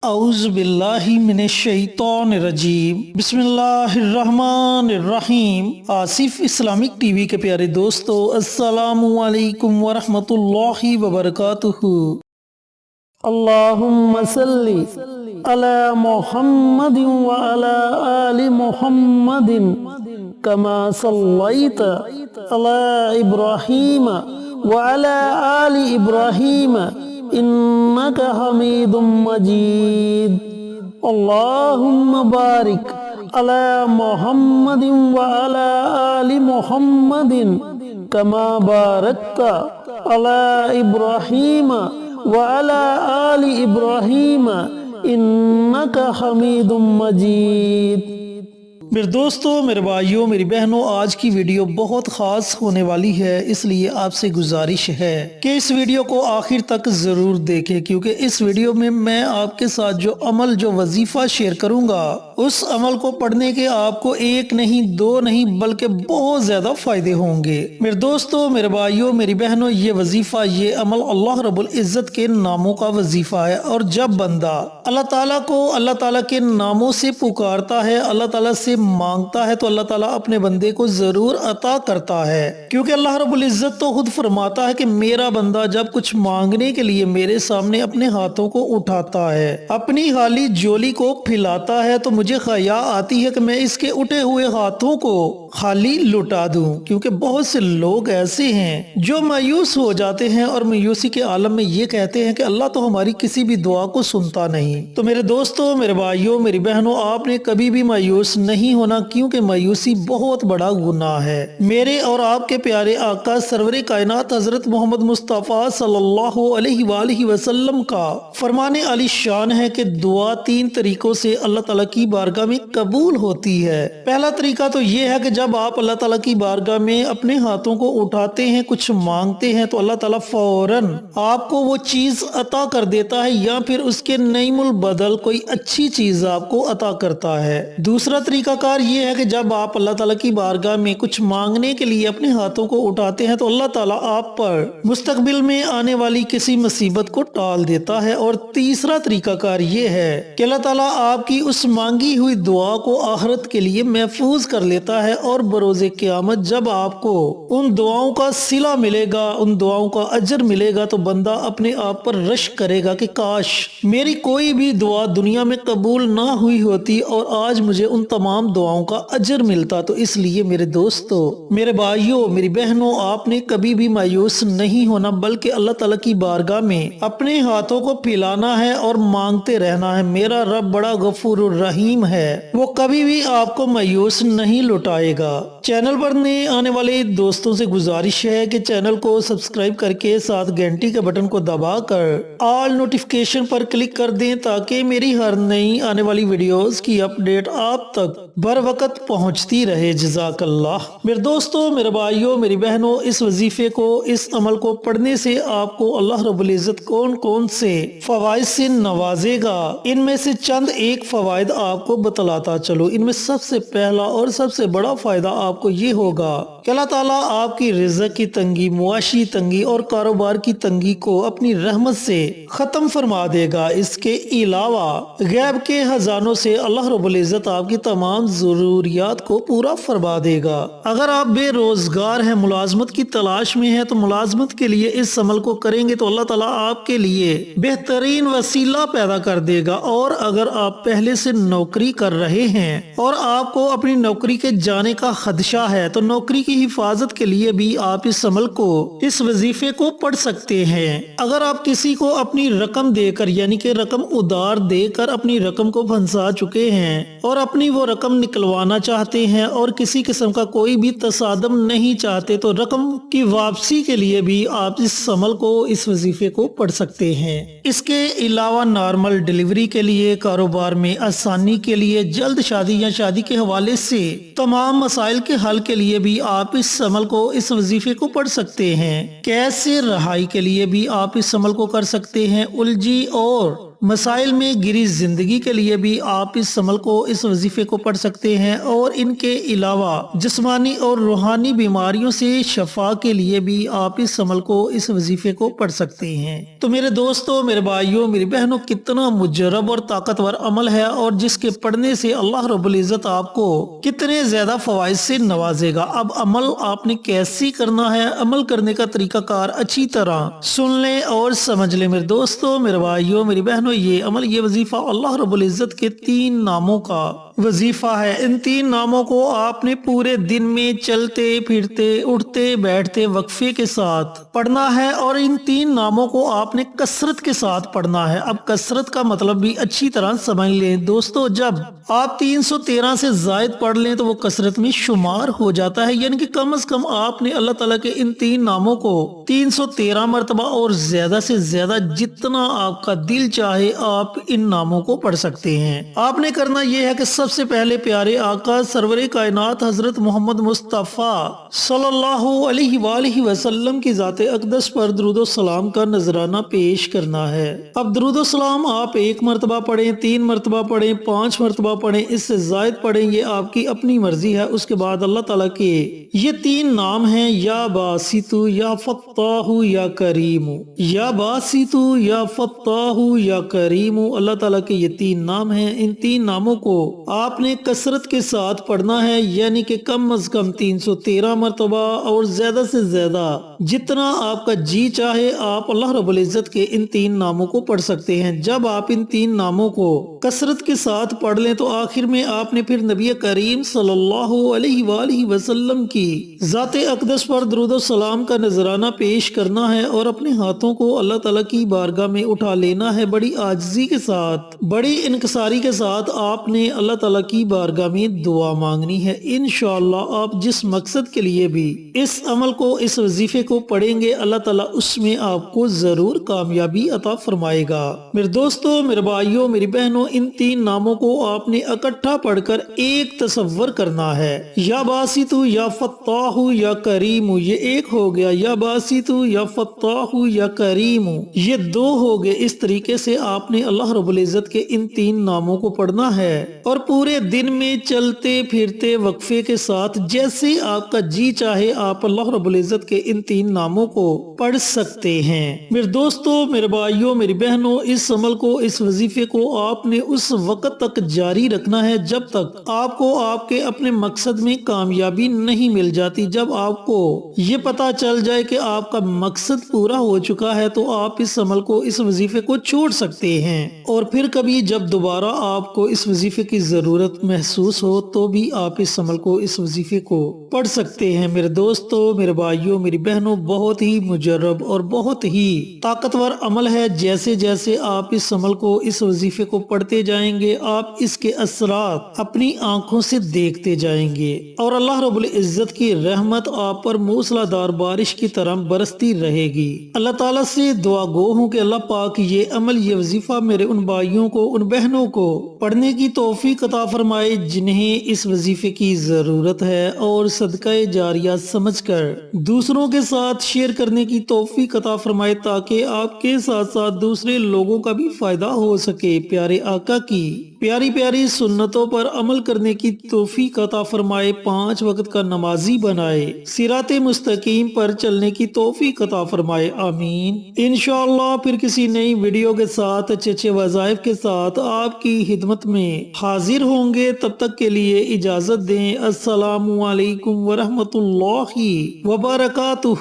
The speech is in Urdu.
اعوذ باللہ من الشیطان الرجیم بسم اللہ الرحمن الرحیم۔ آصف اسلامک ٹی وی کے پیارے دوستو، السلام علیکم ورحمۃ اللہ وبرکاتہ۔ اللہم صلی علی محمد وعلی آل محمد کما صلیت علی ابراہیم وعلی آل ابراہیم انک حمید مجید۔ اللہم بارک علی محمد وعلی آل محمد کما بارکت علی ابراہیم وعلی آل ابراہیم انک حمید مجید۔ میرے دوستو، میرے بھائیوں، میری بہنوں، آج کی ویڈیو بہت خاص ہونے والی ہے، اس لیے آپ سے گزارش ہے کہ اس ویڈیو کو آخر تک ضرور دیکھیں، کیونکہ اس ویڈیو میں آپ کے ساتھ جو وظیفہ شیئر کروں گا، اس عمل کو پڑھنے کے آپ کو ایک نہیں، دو نہیں، بلکہ بہت زیادہ فائدے ہوں گے۔ میرے دوستو، میرے بھائیوں، میری بہنوں، یہ وظیفہ، یہ عمل اللہ رب العزت کے ناموں کا وظیفہ ہے، اور جب بندہ اللہ تعالیٰ کو اللہ تعالیٰ کے ناموں سے پکارتا ہے، اللہ تعالیٰ سے مانگتا ہے، تو اللہ تعالیٰ اپنے بندے کو ضرور عطا کرتا ہے، کیونکہ اللہ رب العزت تو خود فرماتا ہے کہ میرا بندہ جب کچھ مانگنے کے لیے میرے سامنے اپنے ہاتھوں کو اٹھاتا ہے، اپنی خالی جولی کو پھیلاتا ہے، تو مجھے خیا آتی ہے کہ میں اس کے اٹھے ہوئے ہاتھوں کو خالی لٹا دوں، کیونکہ بہت سے لوگ ایسے ہیں جو مایوس ہو جاتے ہیں اور مایوسی کے عالم میں یہ کہتے ہیں کہ اللہ تو ہماری کسی بھی دعا کو سنتا نہیں۔ تو میرے دوستوں، میرے بھائیوں، میری بہنوں، آپ نے کبھی بھی مایوس نہیں ہونا، کیونکہ مایوسی بہت بڑا گناہ ہے۔ میرے اور آپ کے پیارے آقا سرور کائنات حضرت محمد مصطفیٰ صلی اللہ علیہ وآلہ وسلم کا فرمان علی شان ہے کہ دعا تین طریقوں سے اللہ تعالیٰ کی بارگاہ میں قبول ہوتی ہے۔ پہلا طریقہ تو یہ ہے کہ جب آپ اللہ تعالیٰ کی بارگاہ میں اپنے ہاتھوں کو اٹھاتے ہیں، کچھ مانگتے ہیں، تو اللہ تعالیٰ فوراً آپ کو وہ چیز عطا کر دیتا ہے، یا پھر اس کے نعیم البدل کوئی اچھی چیز آپ کو عطا کرتا ہے۔ دوسرا طریقہ کار یہ ہے کہ جب آپ اللہ تعالیٰ کی بارگاہ میں کچھ مانگنے کے لیے اپنے ہاتھوں کو اٹھاتے ہیں، تو اللہ تعالیٰ آپ پر مستقبل میں آنے والی کسی مصیبت کو ٹال دیتا ہے۔ اور تیسرا طریقہ کار یہ ہے کہ اللہ تعالیٰ آپ کی اس مانگی ہوئی دعا کو آخرت کے لیے محفوظ کر لیتا ہے، اور بروز قیامت جب آپ کو ان دعاؤں کا صلہ ملے گا، ان دعاؤں کا اجر ملے گا، تو بندہ اپنے آپ پر رشک کرے گا کہ کاش میری کوئی بھی دعا دنیا میں قبول نہ ہوئی ہوتی اور آج مجھے ان تمام دعاؤں کا اجر ملتا۔ تو اس لیے میرے دوستو، میرے بھائیوں، میری بہنوں، آپ نے کبھی بھی مایوس نہیں ہونا، بلکہ اللہ تعالیٰ کی بارگاہ میں اپنے ہاتھوں کو پھیلانا ہے اور مانگتے رہنا ہے۔ میرا رب بڑا غفور الرحیم ہے، وہ کبھی بھی آپ کو مایوس نہیں لوٹائے گا۔ چینل پر نئے آنے والے دوستوں سے گزارش ہے کہ چینل کو سبسکرائب کر کے ساتھ گھنٹی کے بٹن کو دبا کر آل نوٹیفیکیشن پر کلک کر دیں، تاکہ میری ہر نئی آنے والی ویڈیوز کی اپڈیٹ آپ تک بر وقت پہنچتی رہے۔ جزاک اللہ۔ میرے دوستوں، میرے بھائیوں، میری بہنوں، اس وظیفے کو، اس عمل کو پڑھنے سے آپ کو اللہ رب العزت کون کون سے فوائد سے نوازے گا، ان میں سے چند ایک فوائد آپ کو بتلاتا چلو۔ ان میں سب سے پہلا اور سب سے بڑا فائدہ آپ کو یہ ہوگا کہ اللہ تعالیٰ آپ کی رزق کی تنگی، معاشی تنگی اور کاروبار کی تنگی کو اپنی رحمت سے ختم فرما دے گا۔ اس کے علاوہ غیب کے خزانوں سے اللہ رب العزت آپ کی تمام ضروریات کو پورا فرما دے گا۔ اگر آپ بے روزگار ہیں، ملازمت کی تلاش میں ہیں، تو ملازمت کے لیے اس عمل کو کریں گے تو اللہ تعالیٰ آپ کے لیے بہترین وسیلہ پیدا کر دے گا۔ اور اگر آپ پہلے سے نوکری کر رہے ہیں اور آپ کو اپنی نوکری کے جانے کا خدشہ ہے، تو نوکری کی حفاظت کے لیے بھی آپ اس عمل کو، اس وظیفے کو پڑھ سکتے ہیں۔ اگر آپ کسی کو اپنی رقم دے کر، یعنی کہ رقم ادھار دے کر اپنی رقم کو پھنسا چکے ہیں اور اپنی وہ رقم نکلوانا چاہتے ہیں اور کسی قسم کا کوئی بھی تصادم نہیں چاہتے، تو رقم کی واپسی کے لیے بھی آپ اس عمل کو، اس وظیفے کو پڑھ سکتے ہیں۔ اس کے علاوہ نارمل ڈیلیوری کے لیے، کاروبار میں آسانی کے لیے، جلد شادی یا شادی کے حوالے سے تمام مسائل کے حل کے لیے بھی آپ اس عمل کو، اس وظیفے کو پڑھ سکتے ہیں۔ قید سے رہائی کے لیے بھی آپ اس عمل کو کر سکتے ہیں۔ الجھی اور مسائل میں گری زندگی کے لیے بھی آپ اس عمل کو، اس وظیفے کو پڑھ سکتے ہیں، اور ان کے علاوہ جسمانی اور روحانی بیماریوں سے شفا کے لیے بھی آپ اس عمل کو، اس وظیفے کو پڑھ سکتے ہیں۔ تو میرے دوستو، میرے بھائیوں، میری بہنوں، کتنا مجرب اور طاقتور عمل ہے، اور جس کے پڑھنے سے اللہ رب العزت آپ کو کتنے زیادہ فوائد سے نوازے گا۔ اب عمل آپ نے کیسی کرنا ہے، عمل کرنے کا طریقہ کار اچھی طرح سن لیں اور سمجھ لیں میرے دوستو، میرے بھائیوں، میری بہنوں۔ یہ عمل، یہ وظیفہ اللہ رب العزت کے 3 ناموں کا وظیفہ ہے۔ ان 3 ناموں کو آپ نے پورے دن میں چلتے پھرتے، اٹھتے بیٹھتے وقفے کے ساتھ پڑھنا ہے، اور ان 3 ناموں کو آپ نے کثرت کے ساتھ پڑھنا ہے۔ اب کثرت کا مطلب بھی اچھی طرح سمجھ لیں دوستو۔ جب آپ 313 سے زائد پڑھ لیں تو وہ کثرت میں شمار ہو جاتا ہے، یعنی کہ کم از کم آپ نے اللہ تعالیٰ کے ان 3 ناموں کو 313 مرتبہ اور زیادہ سے زیادہ جتنا آپ کا دل چاہے آپ ان ناموں کو پڑھ سکتے ہیں۔ آپ نے کرنا یہ ہے کہ سب سے پہلے پیارے آقا سرور کائنات حضرت محمد مصطفیٰ صلی اللہ علیہ وآلہ وسلم کی ذات اقدس پر درود و سلام کا نذرانہ پیش کرنا ہے۔ اب درود و سلام آپ 1 مرتبہ پڑھیں، 3 مرتبہ پڑھیں، 5 مرتبہ پڑھیں، اس سے زائد پڑھیں، یہ آپ کی اپنی مرضی ہے۔ اس کے بعد اللہ تعالیٰ کے یہ 3 نام ہیں، یا باسطو، یا فتاح، یا کریم۔ یا باسطو، یا فتاح، یا کریم، اللہ تعالیٰ کے یہ 3 نام ہیں۔ ان 3 ناموں کو آپ نے کثرت کے ساتھ پڑھنا ہے، یعنی کہ کم از کم 313 مرتبہ اور زیادہ سے زیادہ جتنا آپ کا جی چاہے آپ اللہ رب العزت کے ان 3 ناموں کو پڑھ سکتے ہیں۔ جب آپ ان 3 ناموں کو کثرت کے ساتھ پڑھ لیں تو آخر میں آپ نے پھر نبی کریم صلی اللہ علیہ وآلہ وسلم کی ذات اقدس پر درود و سلام کا نذرانہ پیش کرنا ہے، اور اپنے ہاتھوں کو اللہ تعالیٰ کی بارگاہ میں اٹھا لینا ہے۔ بڑی عاجزی کے ساتھ، بڑی انکساری کے ساتھ آپ نے اللہ تعالیٰ کی بارگاہ میں دعا مانگنی ہے۔ انشاءاللہ آپ جس مقصد کے لیے بھی اس عمل کو، اس وظیفے کو پڑھیں گے، اللہ تعالیٰ اس میں آپ کو ضرور کامیابی عطا فرمائے گا۔ میرے دوستو، میرے بھائیوں، میری بہنوں، ان 3 ناموں کو آپ نے اکٹھا پڑھ کر ایک تصور کرنا ہے۔ یا باسطو، یا فتاح، یا کریم، یہ ایک ہو گیا۔ یا باسطو، یا فتاح، یا کریم، یہ 2 ہو گئے۔ اس طریقے سے آپ نے اللہ رب العزت کے ان 3 ناموں کو پڑھنا ہے، اور پورے دن میں چلتے پھرتے وقفے کے ساتھ جیسے آپ کا جی چاہے آپ اللہ رب العزت کے ان 3 ناموں کو پڑھ سکتے ہیں۔ میرے دوستو، میرے بھائیوں، میری بہنوں، اس عمل کو، اس وظیفے کو آپ نے اس وقت تک جاری رکھنا ہے جب تک آپ کو آپ کے اپنے مقصد میں کامیابی نہیں مل جاتی۔ جب آپ کو یہ پتا چل جائے کہ آپ کا مقصد پورا ہو چکا ہے تو آپ اس عمل کو، اس وظیفے کو چھوڑ سکتے ہیں، اور پھر کبھی جب دوبارہ آپ کو اس وظیفے کی ضرورت محسوس ہو تو بھی آپ اس عمل کو، اس وظیفے کو پڑھ سکتے ہیں۔ میرے دوستو، میرے بھائیوں، میری بہنوں، بہت ہی مجرب اور بہت ہی طاقتور عمل ہے۔ جیسے جیسے آپ اس عمل کو، اس وظیفے کو پڑھتے جائیں گے، آپ اس کے اثرات اپنی آنکھوں سے دیکھتے جائیں گے، اور اللہ رب العزت کی رحمت آپ پر موسلا دھار بارش کی طرح برستی رہے گی۔ اللہ تعالیٰ سے دعا گو ہوں کہ اللہ پاک یہ عمل، یہ وظیفہ میرے ان بھائیوں کو، ان بہنوں کو پڑھنے کی توفیق عطا فرمائے جنہیں اس وظیفے کی ضرورت ہے، اور صدقہ جاریہ سمجھ کر دوسروں کے ساتھ شیئر کرنے کی توفیق عطا فرمائے، تاکہ آپ کے ساتھ ساتھ دوسرے لوگوں کا بھی فائدہ ہو سکے۔ پیارے آقا کی پیاری پیاری سنتوں پر عمل کرنے کی توفیق عطا فرمائے، 5 وقت کا نمازی بنائے، صراط مستقیم پر چلنے کی توفیق عطا فرمائے، آمین۔ انشاءاللہ پھر کسی نئی ویڈیو کے ساتھ، اچھے اچھے وظائف کے ساتھ آپ کی خدمت میں حاضر ہوں گے۔ تب تک کے لیے اجازت دیں۔ السلام علیکم ورحمۃ اللہ وبرکاتہ۔